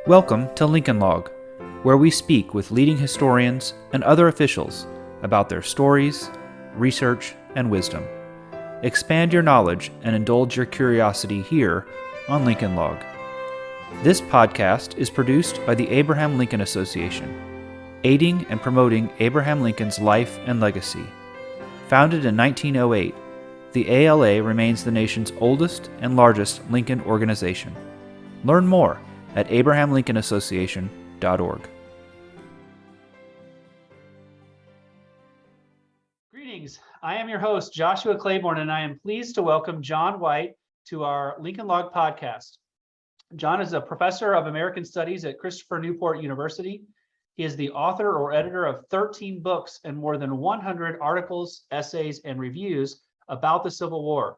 Welcome to Lincoln Log, where we speak with leading historians and other officials about their stories, research, and wisdom. Expand your knowledge and indulge your curiosity here on Lincoln Log. This podcast is produced by the Abraham Lincoln Association, aiding and promoting Abraham Lincoln's life and legacy. Founded in 1908, the ALA remains the nation's oldest and largest Lincoln organization. Learn more at abrahamlincolnassociation.org. Greetings. I am your host, Joshua Claiborne, and I am pleased to welcome John White to our Lincoln Log podcast. John is a professor of American Studies at Christopher Newport University. He is the author or editor of 13 books and more than 100 articles, essays, and reviews about the Civil War,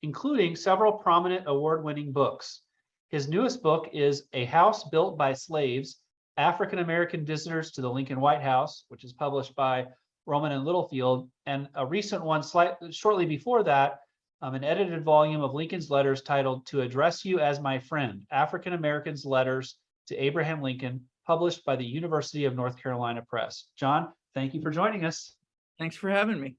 including several prominent award-winning books. His newest book is A House Built by Slaves, African-American Visitors to the Lincoln White House, which is published by Rowman and Littlefield, and a recent one shortly before that, an edited volume of Lincoln's letters titled To Address You as My Friend, African Americans' Letters to Abraham Lincoln, published by the University of North Carolina Press. John, thank you for joining us. Thanks for having me.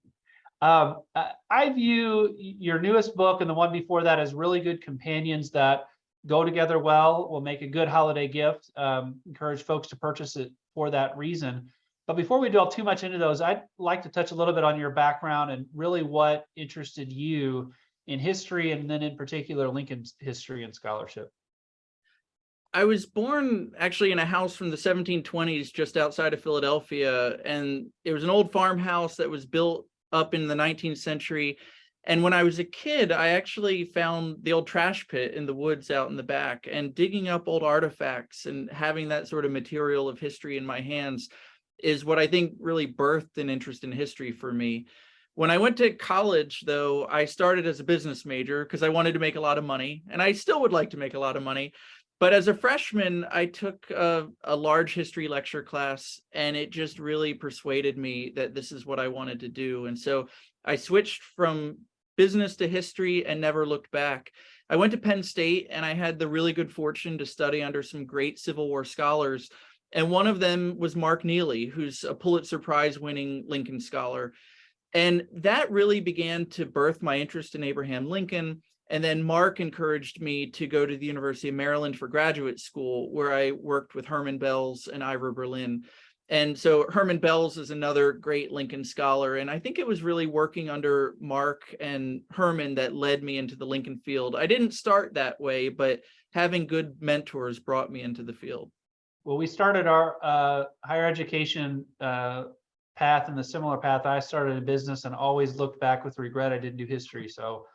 I view your newest book and the one before that as really good companions that go together well, will make a good holiday gift. Encourage folks to purchase it for that reason. But before we delve too much into those, I'd like to touch a little bit on your background and really what interested you in history, and then in particular, Lincoln's history and scholarship. I was born actually in a house from the 1720s just outside of Philadelphia, and it was an old farmhouse that was built up in the 19th century. And when I was a kid, I actually found the old trash pit in the woods out in the back, and digging up old artifacts and having that sort of material of history in my hands is what I think really birthed an interest in history for me. When I went to college, though, I started as a business major because I wanted to make a lot of money, and I still would like to make a lot of money. But as a freshman, I took a large history lecture class, and it just really persuaded me that this is what I wanted to do. And so I switched from business to history and never looked back. I went to Penn State, and I had the really good fortune to study under some great Civil War scholars. And one of them was Mark Neely, who's a Pulitzer Prize-winning Lincoln scholar. And that really began to birth my interest in Abraham Lincoln. And then Mark encouraged me to go to the University of Maryland for graduate school, where I worked with Herman Belz and Ira Berlin. And so Herman Belz is another great Lincoln scholar. And I think it was really working under Mark and Herman that led me into the Lincoln field. I didn't start that way, but having good mentors brought me into the field. Well, we started our higher education path in the similar path. I started in business and always looked back with regret I didn't do history. So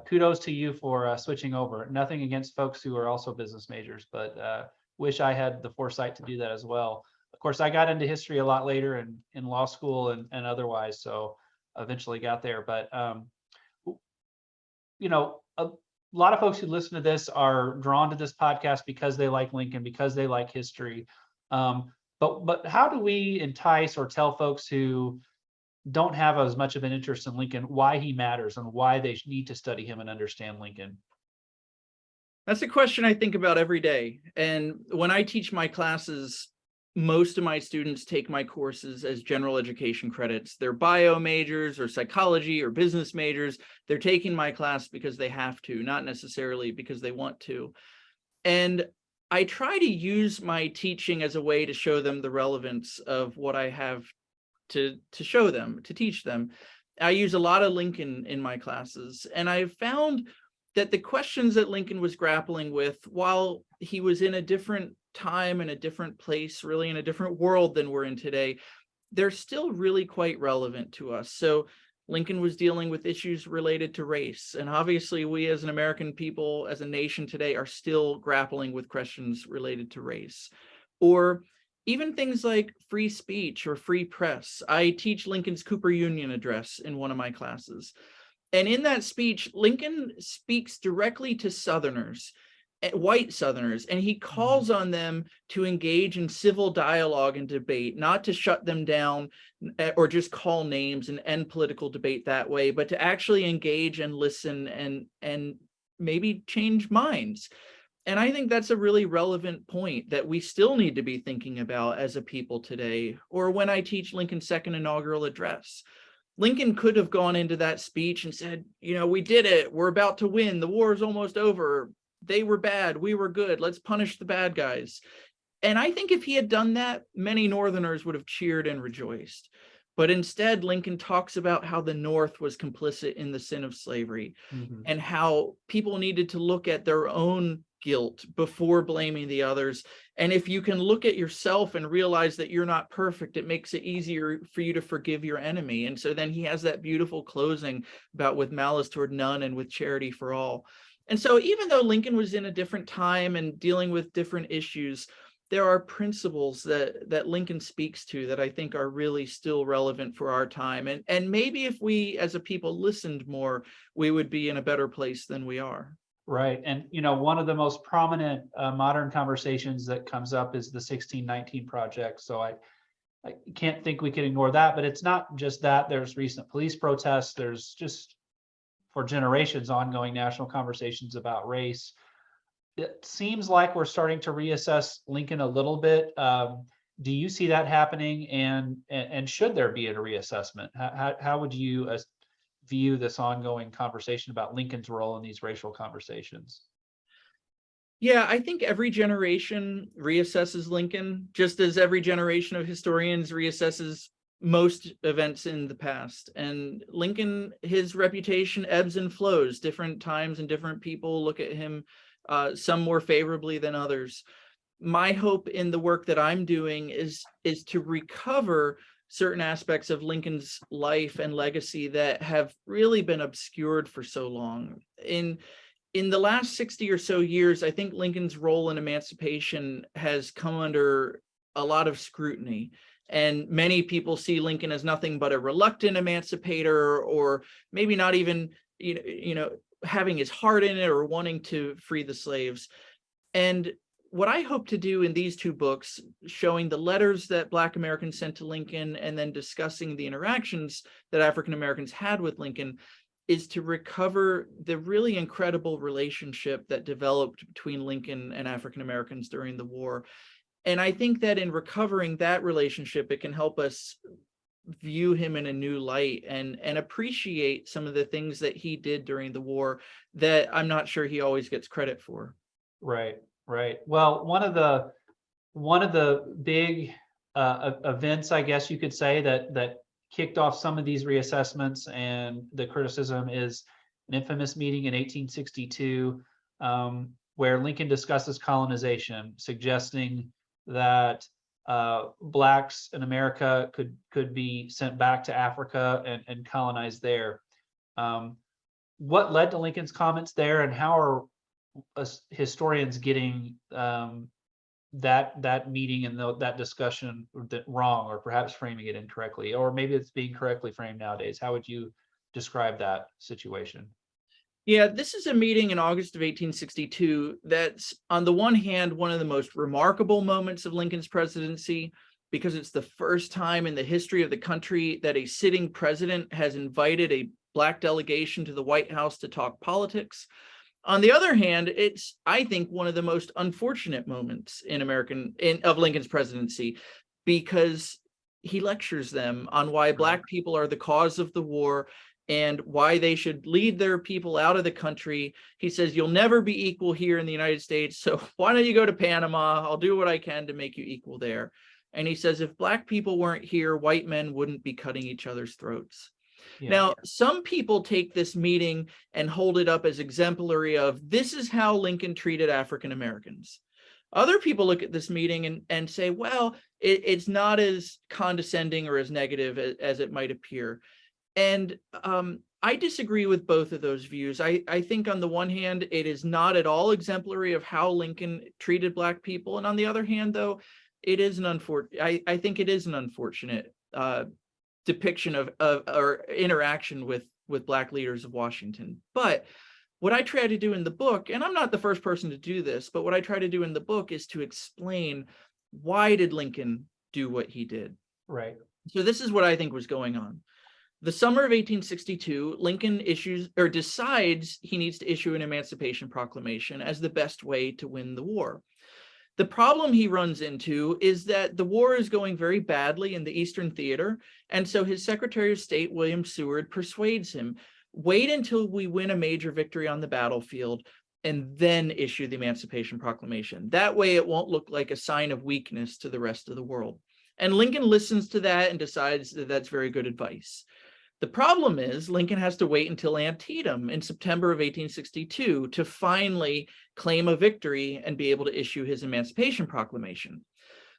kudos to you for switching over. Nothing against folks who are also business majors, but wish I had the foresight to do that as well. Of course, I got into history a lot later in law school and otherwise, so eventually got there. But a lot of folks who listen to this are drawn to this podcast because they like Lincoln, because they like history. But how do we entice or tell folks who don't have as much of an interest in Lincoln why he matters and why they need to study him and understand Lincoln? That's a question I think about every day. And when I teach my classes, most of my students take my courses as general education credits. They're bio majors or psychology or business majors. They're taking my class because they have to, not necessarily because they want to. And I try to use my teaching as a way to show them the relevance of what I have to show them, to teach them. I use a lot of Lincoln in my classes, and I've found that the questions that Lincoln was grappling with, while he was in a different time and a different place, really in a different world than we're in today, they're still really quite relevant to us. So Lincoln was dealing with issues related to race. And obviously we as an American people, as a nation today, are still grappling with questions related to race. Or even things like free speech or free press. I teach Lincoln's Cooper Union address in one of my classes. And in that speech, Lincoln speaks directly to Southerners, white Southerners, and he calls on them to engage in civil dialogue and debate, not to shut them down or just call names and end political debate that way, but to actually engage and listen and maybe change minds. And I think that's a really relevant point that we still need to be thinking about as a people today, or when I teach Lincoln's second inaugural address. Lincoln could have gone into that speech and said, we did it. We're about to win. The war is almost over. They were bad. We were good. Let's punish the bad guys. And I think if he had done that, many Northerners would have cheered and rejoiced. But instead, Lincoln talks about how the North was complicit in the sin of slavery, and how people needed to look at their own guilt before blaming the others. And if you can look at yourself and realize that you're not perfect, it makes it easier for you to forgive your enemy. And so then he has that beautiful closing about with malice toward none and with charity for all. And so even though Lincoln was in a different time and dealing with different issues, there are principles that Lincoln speaks to that I think are really still relevant for our time. And maybe if we as a people listened more, we would be in a better place than we are. Right. And, one of the most prominent modern conversations that comes up is the 1619 Project. So I can't think we can ignore that, but it's not just that. There's recent police protests. There's just for generations ongoing national conversations about race. It seems like we're starting to reassess Lincoln a little bit. Do you see that happening? And should there be a reassessment? How would you view this ongoing conversation about Lincoln's role in these racial conversations? Yeah, I think every generation reassesses Lincoln, just as every generation of historians reassesses most events in the past. And Lincoln, his reputation ebbs and flows. Different times and different people look at him, some more favorably than others. My hope in the work that I'm doing is to recover certain aspects of Lincoln's life and legacy that have really been obscured for so long. In the last 60 or so years, I think Lincoln's role in emancipation has come under a lot of scrutiny. And many people see Lincoln as nothing but a reluctant emancipator, or maybe not even, having his heart in it or wanting to free the slaves. And what I hope to do in these two books, showing the letters that Black Americans sent to Lincoln and then discussing the interactions that African Americans had with Lincoln, is to recover the really incredible relationship that developed between Lincoln and African Americans during the war. And I think that in recovering that relationship, it can help us view him in a new light and appreciate some of the things that he did during the war that I'm not sure he always gets credit for. Right. Well, one of the big events, I guess you could say, that kicked off some of these reassessments and the criticism is an infamous meeting in 1862 where Lincoln discusses colonization, suggesting that Blacks in America could be sent back to Africa and colonize there. What led to Lincoln's comments there, and how are historians getting that meeting and that discussion wrong, or perhaps framing it incorrectly, or maybe it's being correctly framed nowadays? How would you describe that situation? Yeah, this is a meeting in August of 1862 that's, on the one hand, one of the most remarkable moments of Lincoln's presidency, because it's the first time in the history of the country that a sitting president has invited a Black delegation to the White House to talk politics. On the other hand, it's, I think, one of the most unfortunate moments of Lincoln's presidency, because he lectures them on why Black people are the cause of the war and why they should lead their people out of the country. He says, you'll never be equal here in the United States, so why don't you go to Panama? I'll do what I can to make you equal there. And he says, if Black people weren't here, white men wouldn't be cutting each other's throats. Yeah. Now, some people take this meeting and hold it up as exemplary of, this is how Lincoln treated African Americans. Other people look at this meeting and say, well, it's not as condescending or as negative as it might appear. And I disagree with both of those views. I think on the one hand, it is not at all exemplary of how Lincoln treated Black people. And on the other hand, though, it is I think it is an unfortunate depiction of or interaction with Black leaders of Washington. But what I try to do in the book, and I'm not the first person to do this, but what I try to do in the book is to explain, why did Lincoln do what he did? Right. So this is what I think was going on. The summer of 1862, Lincoln decides he needs to issue an Emancipation Proclamation as the best way to win the war. The problem he runs into is that the war is going very badly in the Eastern Theater, and so his Secretary of State, William Seward, persuades him, wait until we win a major victory on the battlefield and then issue the Emancipation Proclamation. That way it won't look like a sign of weakness to the rest of the world. And Lincoln listens to that and decides that that's very good advice. The problem is Lincoln has to wait until Antietam in September of 1862 to finally claim a victory and be able to issue his Emancipation Proclamation.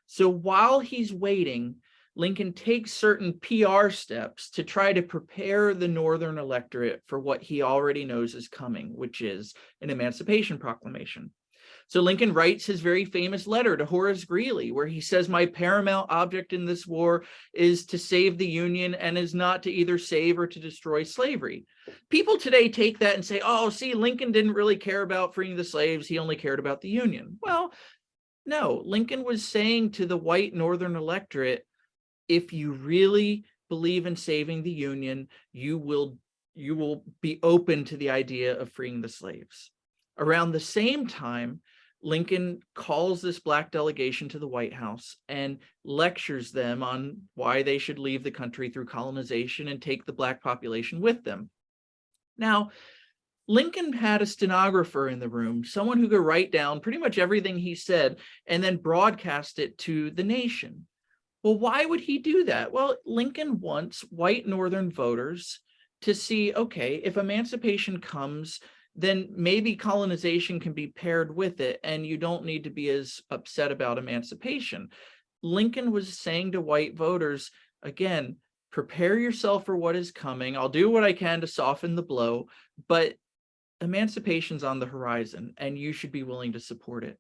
So while he's waiting, Lincoln takes certain PR steps to try to prepare the Northern electorate for what he already knows is coming, which is an Emancipation Proclamation. So Lincoln writes his very famous letter to Horace Greeley, where he says, my paramount object in this war is to save the Union and is not to either save or to destroy slavery. People today take that and say, oh, see, Lincoln didn't really care about freeing the slaves. He only cared about the Union. Well, no, Lincoln was saying to the white Northern electorate, if you really believe in saving the Union, you will be open to the idea of freeing the slaves. Around the same time, Lincoln calls this Black delegation to the White House and lectures them on why they should leave the country through colonization and take the Black population with them. Now, Lincoln had a stenographer in the room, someone who could write down pretty much everything he said and then broadcast it to the nation. Well, why would he do that? Well, Lincoln wants white Northern voters to see, okay, if emancipation comes, then maybe colonization can be paired with it, and you don't need to be as upset about emancipation. Lincoln was saying to white voters, again, prepare yourself for what is coming. I'll do what I can to soften the blow, but emancipation's on the horizon, and you should be willing to support it.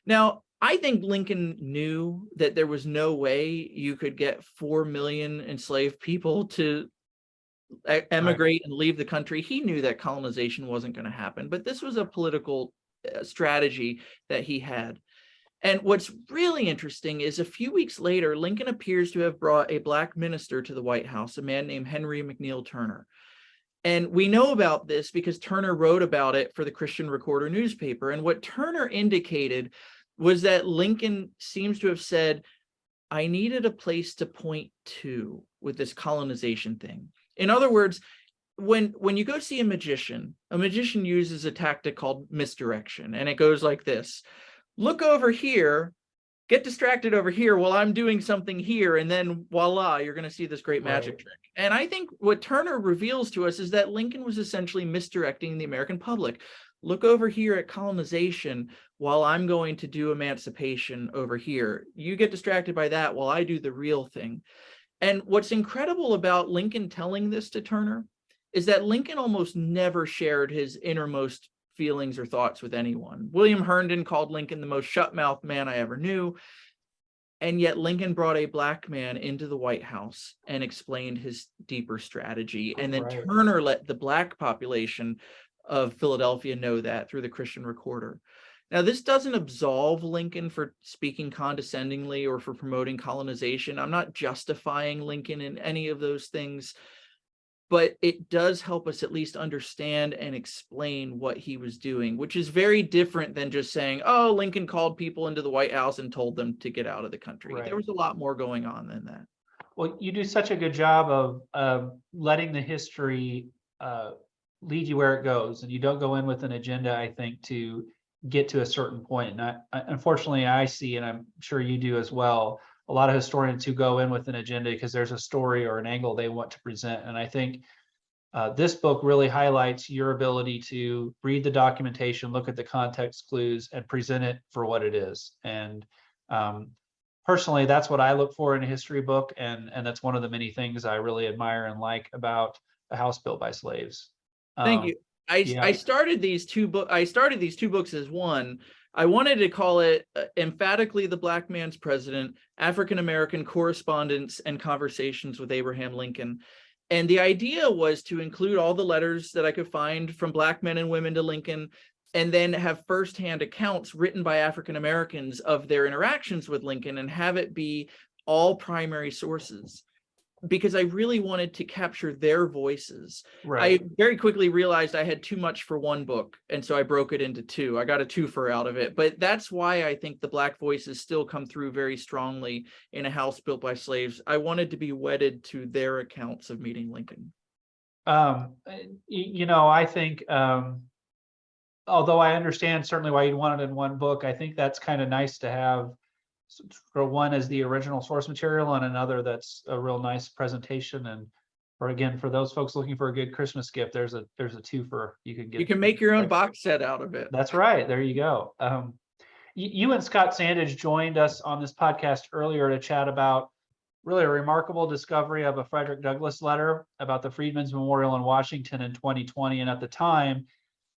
Now, I think Lincoln knew that there was no way you could get 4 million enslaved people to emigrate and leave the country. He knew that colonization wasn't going to happen, but this was a political strategy that he had. And what's really interesting is a few weeks later, Lincoln appears to have brought a Black minister to the White House, a man named Henry McNeill Turner. And we know about this because Turner wrote about it for the Christian Recorder newspaper. And what Turner indicated was that Lincoln seems to have said, I needed a place to point to with this colonization thing. In other words, when you go see a magician uses a tactic called misdirection, and it goes like this. Look over here, get distracted over here while I'm doing something here, and then voila, you're going to see this great magic trick. And I think what Turner reveals to us is that Lincoln was essentially misdirecting the American public. Look over here at colonization while I'm going to do emancipation over here. You get distracted by that while I do the real thing. And what's incredible about Lincoln telling this to Turner is that Lincoln almost never shared his innermost feelings or thoughts with anyone. William Herndon called Lincoln the most shut-mouthed man I ever knew. And yet Lincoln brought a Black man into the White House and explained his deeper strategy. And then Turner let the Black population of Philadelphia know that through the Christian Recorder. Now, this doesn't absolve Lincoln for speaking condescendingly or for promoting colonization. I'm not justifying Lincoln in any of those things, but it does help us at least understand and explain what he was doing, which is very different than just saying, oh, Lincoln called people into the White House and told them to get out of the country. There was a lot more going on than that. Well, you do such a good job of letting the history lead you where it goes, and you don't go in with an agenda, I think, to get to a certain point. And unfortunately, I see, and I'm sure you do as well, a lot of historians who go in with an agenda because there's a story or an angle they want to present. And I think this book really highlights your ability to read the documentation, look at the context clues, and present it for what it is. And personally, that's what I look for in a history book, and that's one of the many things I really admire and like about The House Built by Slaves. Thank you. I started these two books as one. I wanted to call it emphatically The Black Man's President, African-American Correspondence and Conversations with Abraham Lincoln. And the idea was to include all the letters that I could find from Black men and women to Lincoln, and then have firsthand accounts written by African-Americans of their interactions with Lincoln and have it be all primary sources. because I really wanted to capture their voices. Right. I very quickly realized I had too much for one book, and so I broke it into two. I got a twofer out of it, but that's why I think the Black voices still come through very strongly in A House Built by Slaves. I wanted to be wedded to their accounts of meeting Lincoln. I think, although I understand certainly why you'd want it in one book, I think that's kind of nice to have for one as the original source material and another that's a real nice presentation. And for those folks looking for a good Christmas gift, there's a twofer you can get. You can make your own box set out of it. That's right. There you go. You and Scott Sandage joined us on this podcast earlier to chat about really a remarkable discovery of a Frederick Douglass letter about the Freedmen's Memorial in Washington in 2020. And at the time,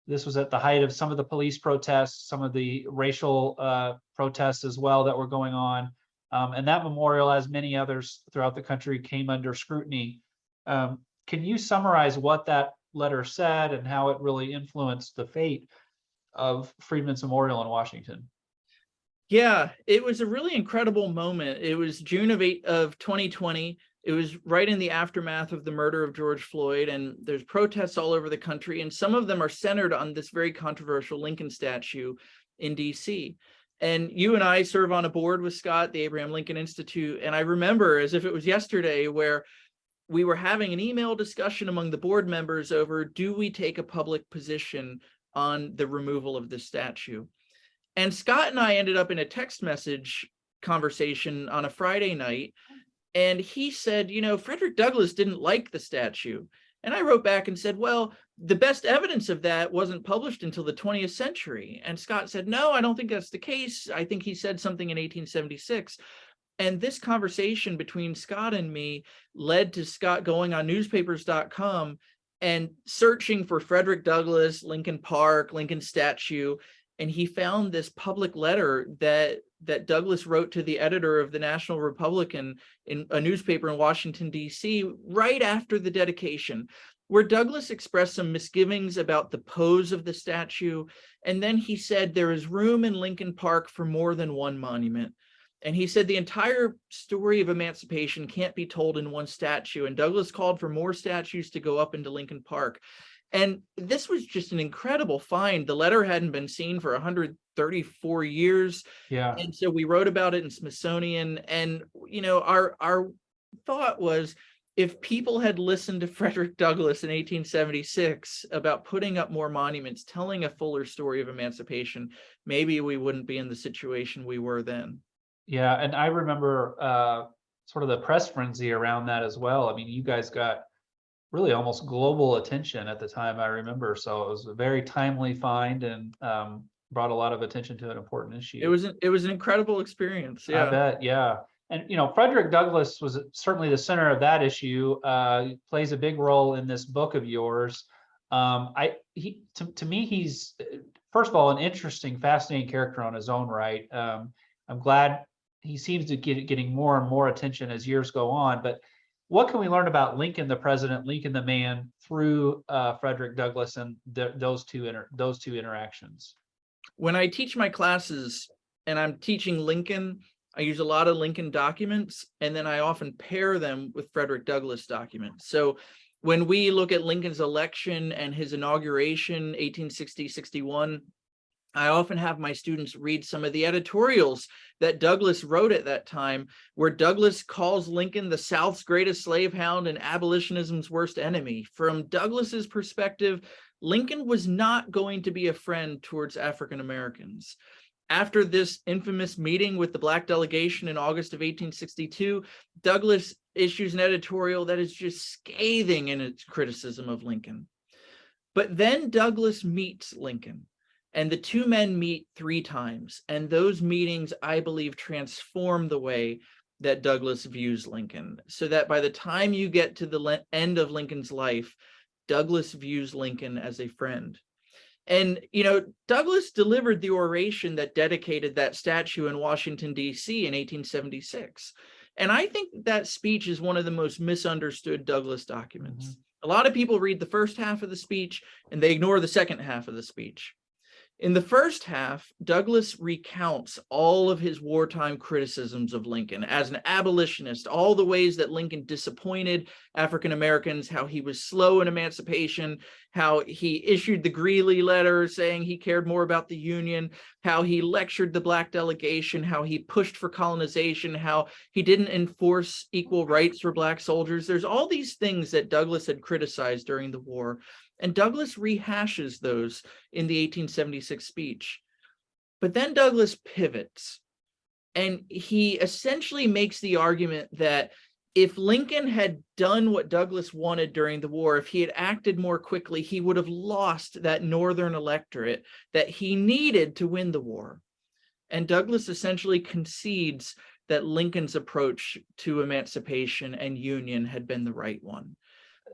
this was at the height of some of the police protests, some of the racial protests as well that were going on. And that memorial, as many others throughout the country, came under scrutiny. Can you summarize what that letter said and how it really influenced the fate of Freedmen's Memorial in Washington? Yeah, it was a really incredible moment. It was June of 2020. It was right in the aftermath of the murder of George Floyd, and there's protests all over the country, and some of them are centered on this very controversial Lincoln statue in DC. And you and I serve on a board with Scott, the Abraham Lincoln Institute, and I remember as if it was yesterday where we were having an email discussion among the board members over, do we take a public position on the removal of this statue? And Scott and I ended up in a text message conversation on a Friday night. And he said, Frederick Douglass didn't like the statue. And I wrote back and said, well, the best evidence of that wasn't published until the 20th century. And Scott said, no, I don't think that's the case. I think he said something in 1876. And this conversation between Scott and me led to Scott going on newspapers.com and searching for Frederick Douglass, Lincoln Park, Lincoln statue. And he found this public letter that Douglass wrote to the editor of the National Republican in a newspaper in Washington, D.C., right after the dedication, where Douglass expressed some misgivings about the pose of the statue. And then he said, there is room in Lincoln Park for more than one monument. And he said the entire story of emancipation can't be told in one statue. And Douglass called for more statues to go up into Lincoln Park. And this was just an incredible find. The letter hadn't been seen for 134 years. Yeah. And so we wrote about it in Smithsonian. And, our thought was, if people had listened to Frederick Douglass in 1876 about putting up more monuments, telling a fuller story of emancipation, maybe we wouldn't be in the situation we were then. Yeah. And I remember sort of the press frenzy around that as well. I mean, you guys got really almost global attention at the time, I remember. So it was a very timely find and brought a lot of attention to an important issue. It was an incredible experience. Yeah. I bet. Yeah. And, Frederick Douglass was certainly the center of that issue, plays a big role in this book of yours. To me, he's, first of all, an interesting, fascinating character on his own right. I'm glad he seems to getting more and more attention as years go on, but what can we learn about Lincoln the president, Lincoln the man, through Frederick Douglass and those two interactions? When I teach my classes and I'm teaching Lincoln, I use a lot of Lincoln documents, and then I often pair them with Frederick Douglass documents. So when we look at Lincoln's election and his inauguration, 1860-61, I often have my students read some of the editorials that Douglass wrote at that time, where Douglass calls Lincoln the South's greatest slave hound and abolitionism's worst enemy. From Douglass's perspective, Lincoln was not going to be a friend towards African Americans. After this infamous meeting with the Black delegation in August of 1862, Douglass issues an editorial that is just scathing in its criticism of Lincoln. But then Douglass meets Lincoln. And the two men meet 3 times. And those meetings, I believe, transform the way that Douglass views Lincoln, so that by the time you get to the end of Lincoln's life, Douglass views Lincoln as a friend. And, Douglass delivered the oration that dedicated that statue in Washington, D.C. in 1876. And I think that speech is one of the most misunderstood Douglass documents. Mm-hmm. A lot of people read the first half of the speech and they ignore the second half of the speech. In the first half, Douglas recounts all of his wartime criticisms of Lincoln as an abolitionist, all the ways that Lincoln disappointed African Americans, how he was slow in emancipation, how he issued the Greeley letter saying he cared more about the Union, how he lectured the Black delegation, how he pushed for colonization, how he didn't enforce equal rights for Black soldiers. There's all these things that Douglas had criticized during the war. And Douglas rehashes those in the 1876 speech. But then Douglas pivots, and he essentially makes the argument that if Lincoln had done what Douglas wanted during the war, if he had acted more quickly, he would have lost that Northern electorate that he needed to win the war. And Douglas essentially concedes that Lincoln's approach to emancipation and union had been the right one.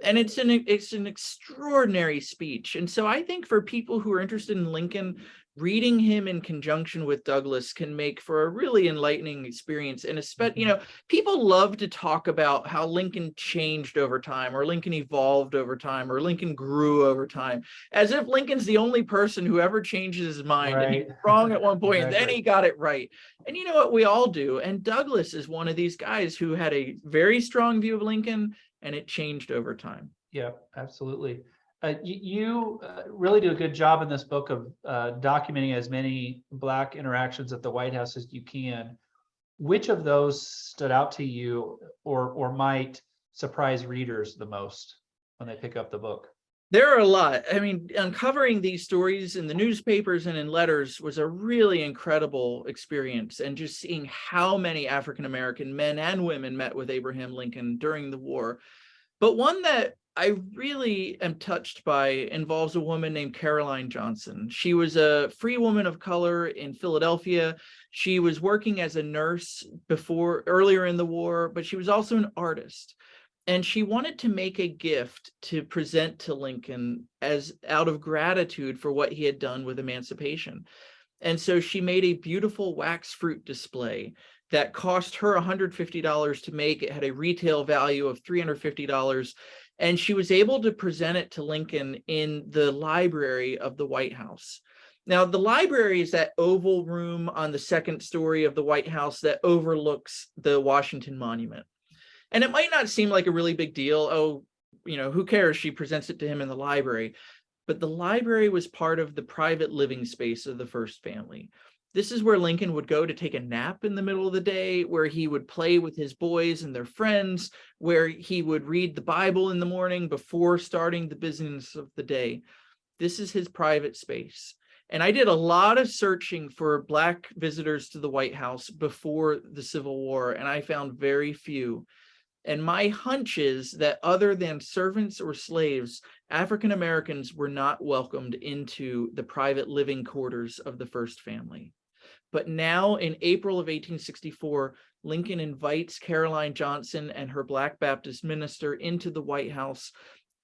And it's an extraordinary speech. And so I think for people who are interested in Lincoln, reading him in conjunction with Douglas can make for a really enlightening experience. And especially, people love to talk about how Lincoln changed over time, or Lincoln evolved over time, or Lincoln grew over time, as if Lincoln's the only person who ever changes his mind. Right. And he was wrong at one point, exactly. And then he got it right. And you know what? We all do. And Douglas is one of these guys who had a very strong view of Lincoln, and it changed over time. Yeah, absolutely. You really do a good job in this book of documenting as many Black interactions at the White House as you can. Which of those stood out to you or might surprise readers the most when they pick up the book? There are a lot. I mean, uncovering these stories in the newspapers and in letters was a really incredible experience. And just seeing how many African-American men and women met with Abraham Lincoln during the war. But one that I really am touched by involves a woman named Caroline Johnson. She was a free woman of color in Philadelphia. She was working as a nurse earlier in the war, but she was also an artist. And she wanted to make a gift to present to Lincoln as out of gratitude for what he had done with emancipation. And so she made a beautiful wax fruit display that cost her $150 to make. It had a retail value of $350. And she was able to present it to Lincoln in the library of the White House. Now, the library is that oval room on the second story of the White House that overlooks the Washington Monument. And it might not seem like a really big deal. Oh, who cares? She presents it to him in the library. But the library was part of the private living space of the first family. This is where Lincoln would go to take a nap in the middle of the day, where he would play with his boys and their friends, where he would read the Bible in the morning before starting the business of the day. This is his private space. And I did a lot of searching for Black visitors to the White House before the Civil War, and I found very few. And my hunch is that other than servants or slaves, African Americans were not welcomed into the private living quarters of the first family. But now in April of 1864, Lincoln invites Caroline Johnson and her Black Baptist minister into the White House,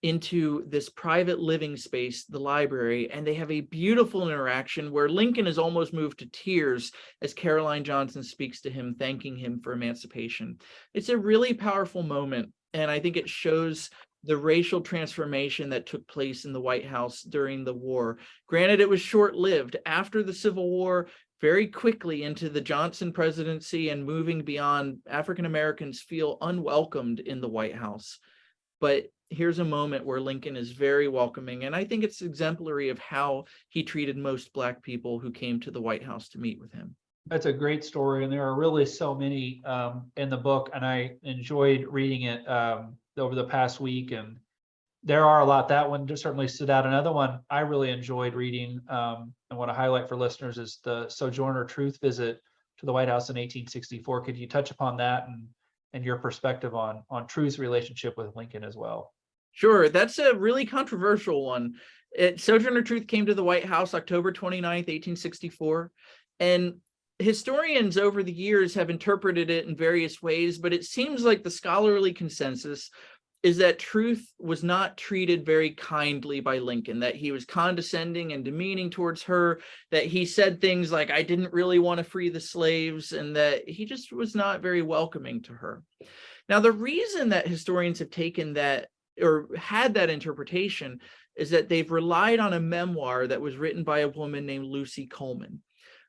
into this private living space, the library, and they have a beautiful interaction where Lincoln is almost moved to tears as Caroline Johnson speaks to him, thanking him for emancipation. It's a really powerful moment, and I think it shows the racial transformation that took place in the White House during the war. Granted, it was short-lived. After the Civil War, very quickly into the Johnson presidency and moving beyond, African Americans feel unwelcomed in the White House. But here's a moment where Lincoln is very welcoming, and I think it's exemplary of how he treated most Black people who came to the White House to meet with him. That's a great story, and there are really so many in the book, and I enjoyed reading it over the past week, and there are a lot. That one just certainly stood out. Another one I really enjoyed reading and want to highlight for listeners is the Sojourner Truth visit to the White House in 1864. Could you touch upon that and your perspective on Truth's relationship with Lincoln as well? Sure, that's a really controversial one. Sojourner Truth came to the White House October 29th, 1864, and historians over the years have interpreted it in various ways, but it seems like the scholarly consensus is that Truth was not treated very kindly by Lincoln, that he was condescending and demeaning towards her, that he said things like, I didn't really want to free the slaves, and that he just was not very welcoming to her. Now, the reason that historians have taken that or had that interpretation is that they've relied on a memoir that was written by a woman named Lucy Coleman.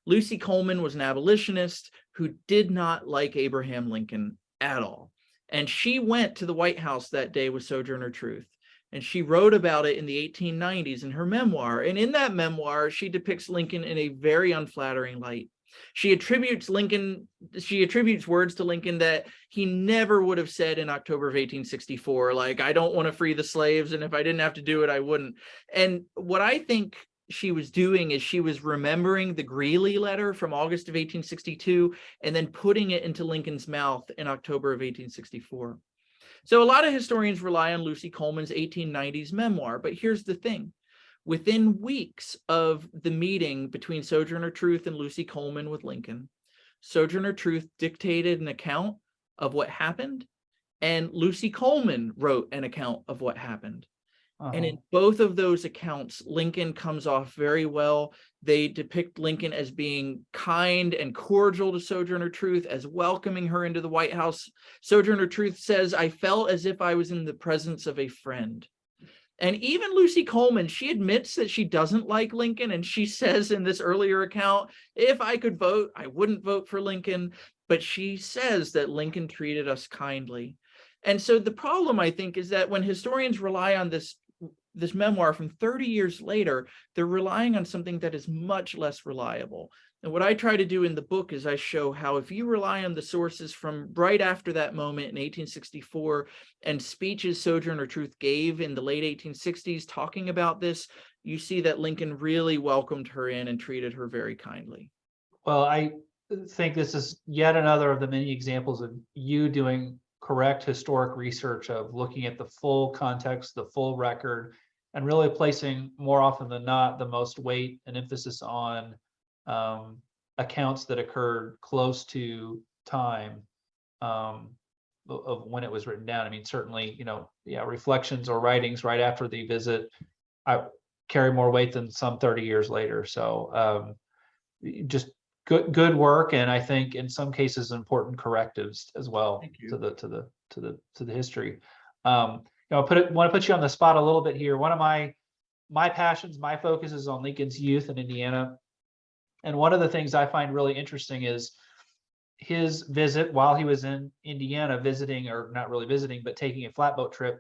Lucy Coleman was an abolitionist who did not like Abraham Lincoln at all. And she went to the White House that day with Sojourner Truth. And she wrote about it in the 1890s in her memoir. And in that memoir, she depicts Lincoln in a very unflattering light. She attributes words to Lincoln that he never would have said in October of 1864, like, I don't want to free the slaves, and if I didn't have to do it, I wouldn't. And what I think she was doing is she was remembering the Greeley letter from August of 1862 and then putting it into Lincoln's mouth in October of 1864. So a lot of historians rely on Lucy Coleman's 1890s memoir, but here's the thing. Within weeks of the meeting between Sojourner Truth and Lucy Coleman with Lincoln, Sojourner Truth dictated an account of what happened, and Lucy Coleman wrote an account of what happened. And in both of those accounts, Lincoln comes off very well. They depict Lincoln as being kind and cordial to Sojourner Truth, as welcoming her into the White House. Sojourner Truth says, I felt as if I was in the presence of a friend. And even Lucy Coleman, she admits that she doesn't like Lincoln. And she says in this earlier account, if I could vote, I wouldn't vote for Lincoln. But she says that Lincoln treated us kindly. And so the problem, I think, is that when historians rely on this memoir from 30 years later, they're relying on something that is much less reliable. And what I try to do in the book is I show how if you rely on the sources from right after that moment in 1864 and speeches Sojourner Truth gave in the late 1860s talking about this, you see that Lincoln really welcomed her in and treated her very kindly. Well, I think this is yet another of the many examples of you doing correct historic research, of looking at the full context, the full record, and really placing, more often than not, the most weight and emphasis on accounts that occurred close to time of when it was written down. I mean, certainly, reflections or writings right after the visit I carry more weight than some 30 years later. So just good work, and I think in some cases important correctives as well to the history. I want to put you on the spot a little bit here. One of my passions, my focus is on Lincoln's youth in Indiana. And one of the things I find really interesting is his visit while he was in Indiana, visiting, or not really visiting, but taking a flatboat trip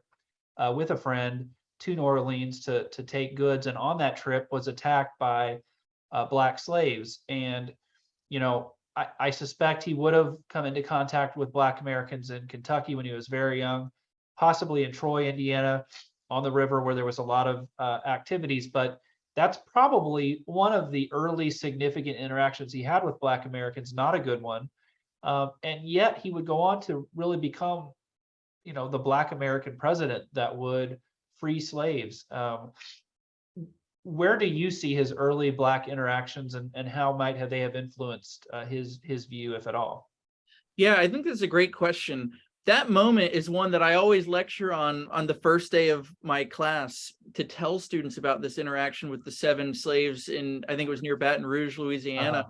with a friend to New Orleans to take goods. And on that trip was attacked by Black slaves. And, I suspect he would have come into contact with Black Americans in Kentucky when he was very young, possibly in Troy, Indiana, on the river where there was a lot of activities. But that's probably one of the early significant interactions he had with Black Americans, not a good one. And yet he would go on to really become, the Black American president that would free slaves. Where do you see his early Black interactions, and how might they have influenced his view, if at all? Yeah, I think that's a great question. That moment is one that I always lecture on the first day of my class, to tell students about this interaction with the 7 slaves in, I think it was near Baton Rouge, Louisiana,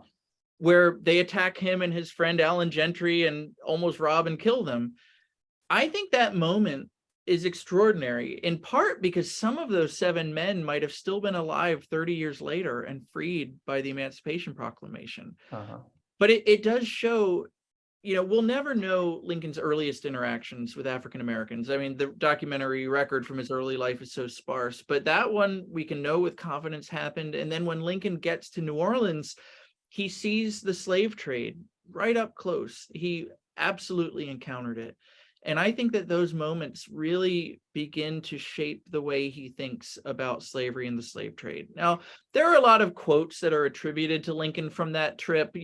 where they attack him and his friend Allen Gentry and almost rob and kill them. I think that moment is extraordinary, in part because some of those 7 men might have still been alive 30 years later and freed by the Emancipation Proclamation. But it does show, we'll never know Lincoln's earliest interactions with African Americans. I mean, the documentary record from his early life is so sparse, but that one we can know with confidence happened. And then when Lincoln gets to New Orleans, he sees the slave trade right up close. He absolutely encountered it. And I think that those moments really begin to shape the way he thinks about slavery and the slave trade. Now, there are a lot of quotes that are attributed to Lincoln from that trip.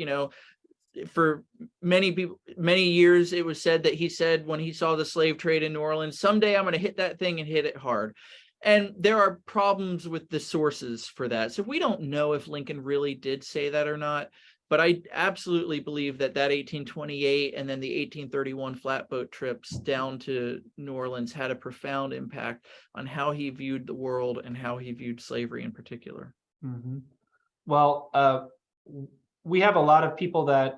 For many people, many years, it was said that he said when he saw the slave trade in New Orleans, someday I'm going to hit that thing and hit it hard. And there are problems with the sources for that. So we don't know if Lincoln really did say that or not. But I absolutely believe that 1828 and then the 1831 flatboat trips down to New Orleans had a profound impact on how he viewed the world and how he viewed slavery in particular. Mm-hmm. Well, we have a lot of people that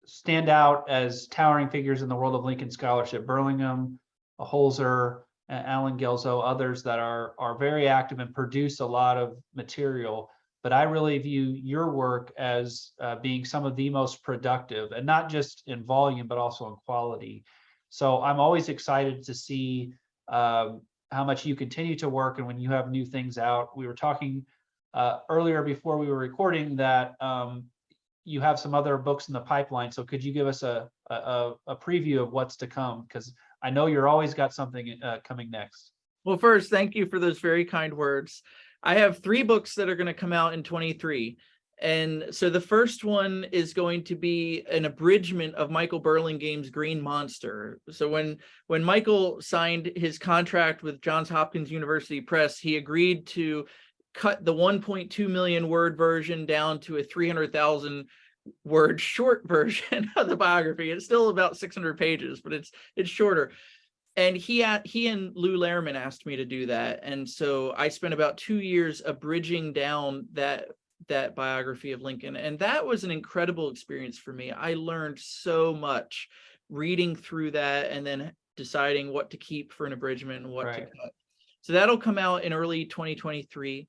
stand out as towering figures in the world of Lincoln scholarship: Burlingham, Holzer, Alan Gelso, others that are very active and produce a lot of material. But I really view your work as being some of the most productive, and not just in volume, but also in quality. So I'm always excited to see how much you continue to work, and when you have new things out. We were talking earlier before we were recording that you have some other books in the pipeline. So could you give us a preview of what's to come? Because I know you're always got something coming next. Well, first, thank you for those very kind words. I have 3 books that are going to come out in 23. And so the first one is going to be an abridgment of Michael Burlingame's Green Monster. So when Michael signed his contract with Johns Hopkins University Press, he agreed to cut the 1.2 million word version down to a 300,000 word short version of the biography. It's still about 600 pages, but it's shorter. And he and Lou Lehrman asked me to do that. And so I spent about 2 years abridging down that biography of Lincoln. And that was an incredible experience for me. I learned so much reading through that and then deciding what to keep for an abridgment and what to cut. So that'll come out in early 2023.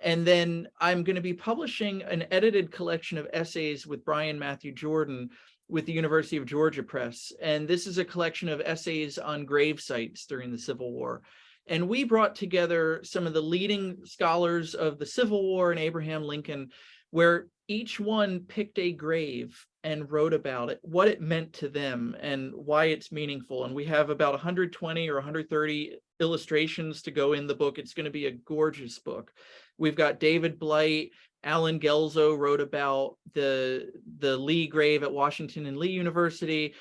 And then I'm going to be publishing an edited collection of essays with Brian Matthew Jordan with the University of Georgia Press. And this is a collection of essays on grave sites during the Civil War. And we brought together some of the leading scholars of the Civil War and Abraham Lincoln, where each one picked a grave and wrote about it, what it meant to them and why it's meaningful. And we have about 120 or 130 illustrations to go in the book. It's going to be a gorgeous book. We've got David Blight. Alan Gelso wrote about the Lee grave at Washington and Lee University.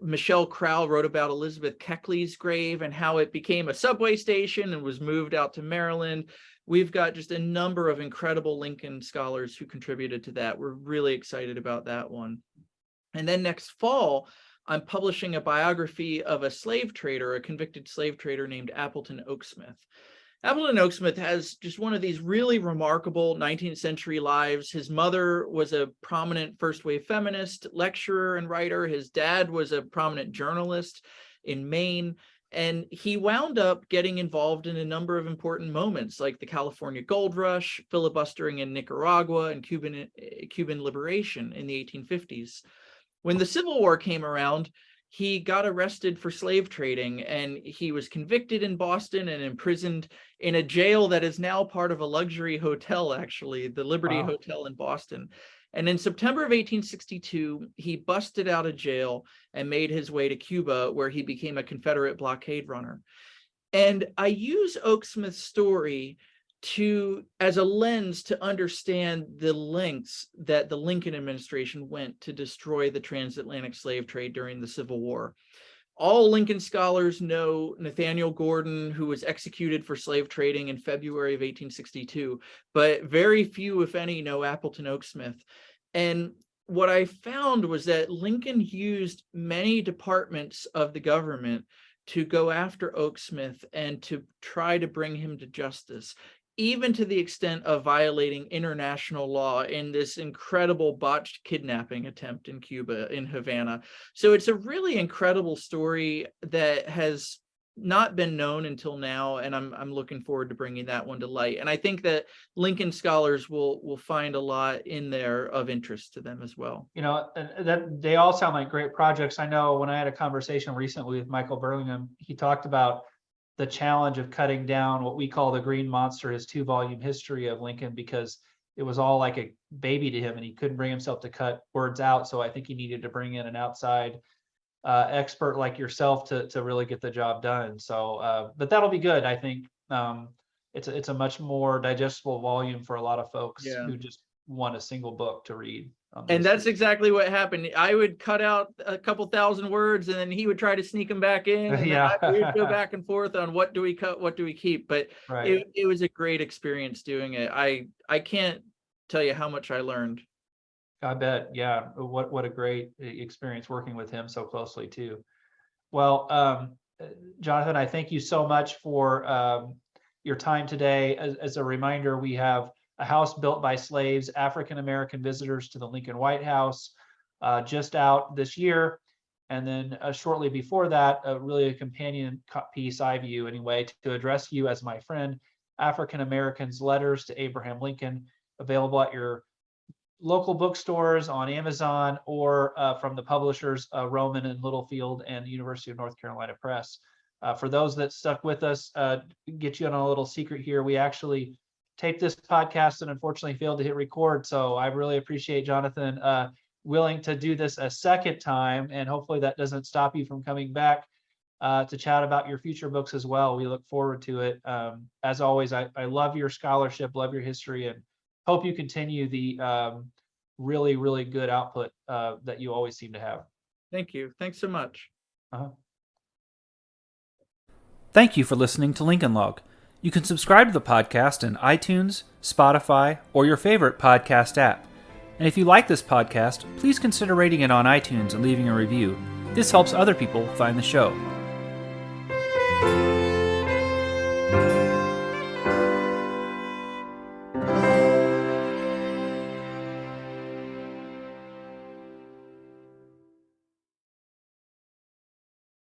Michelle Crowell wrote about Elizabeth Keckley's grave and how it became a subway station and was moved out to Maryland. We've got just a number of incredible Lincoln scholars who contributed to that. We're really excited about that one. And then next fall, I'm publishing a biography of a slave trader, a convicted slave trader named Appleton Oaksmith. Appleton Oaksmith has just one of these really remarkable 19th century lives. His mother was a prominent first wave feminist, lecturer and writer. His dad was a prominent journalist in Maine. And he wound up getting involved in a number of important moments like the California Gold Rush, filibustering in Nicaragua, and Cuban liberation in the 1850s. When the Civil War came around, he got arrested for slave trading, and he was convicted in Boston and imprisoned in a jail that is now part of a luxury hotel, actually, the Liberty Hotel in Boston. And in September of 1862, he busted out of jail and made his way to Cuba, where he became a Confederate blockade runner. And I use Oaksmith's story as a lens to understand the lengths that the Lincoln administration went to destroy the transatlantic slave trade during the Civil War. All Lincoln scholars know Nathaniel Gordon, who was executed for slave trading in February of 1862, but very few, if any, know Appleton Oaksmith. And what I found was that Lincoln used many departments of the government to go after Oaksmith and to try to bring him to justice, even to the extent of violating international law in this incredible botched kidnapping attempt in Cuba, in Havana. So it's a really incredible story that has not been known until now, and I'm looking forward to bringing that one to light. And I think that Lincoln scholars will find a lot in there of interest to them as well. You know, that they all sound like great projects. I know when I had a conversation recently with Michael Burlingame, he talked about the challenge of cutting down what we call the Green Monster, his 2-volume history of Lincoln, because it was all like a baby to him and he couldn't bring himself to cut words out. So I think he needed to bring in an outside expert like yourself to really get the job done. So, but that'll be good. I think it's a much more digestible volume for a lot of folks who just want a single book to read. And that's exactly what happened. I would cut out a couple thousand words and then he would try to sneak them back in. And we would go back and forth on what do we cut, what do we keep. But it was a great experience doing it. I can't tell you how much I learned. I bet. Yeah. What a great experience working with him so closely too. Well, Jonathan, I thank you so much for your time today. As a reminder, we have A House Built by Slaves, African-American Visitors to the Lincoln White House, just out this year. And then shortly before that, really a companion piece, I view anyway, to address you as my friend, African Americans, Letters to Abraham Lincoln, available at your local bookstores, on Amazon, or from the publishers Rowman and Littlefield and the University of North Carolina Press. For those that stuck with us, get you on a little secret here. We actually taped this podcast and unfortunately failed to hit record. So I really appreciate Jonathan willing to do this a second time, and hopefully that doesn't stop you from coming back to chat about your future books as well. We look forward to it. As always, I love your scholarship, love your history, and hope you continue the really, really good output that you always seem to have. Thank you. Thanks so much. Thank you for listening to Lincoln Log. You can subscribe to the podcast in iTunes, Spotify, or your favorite podcast app. And if you like this podcast, please consider rating it on iTunes and leaving a review. This helps other people find the show.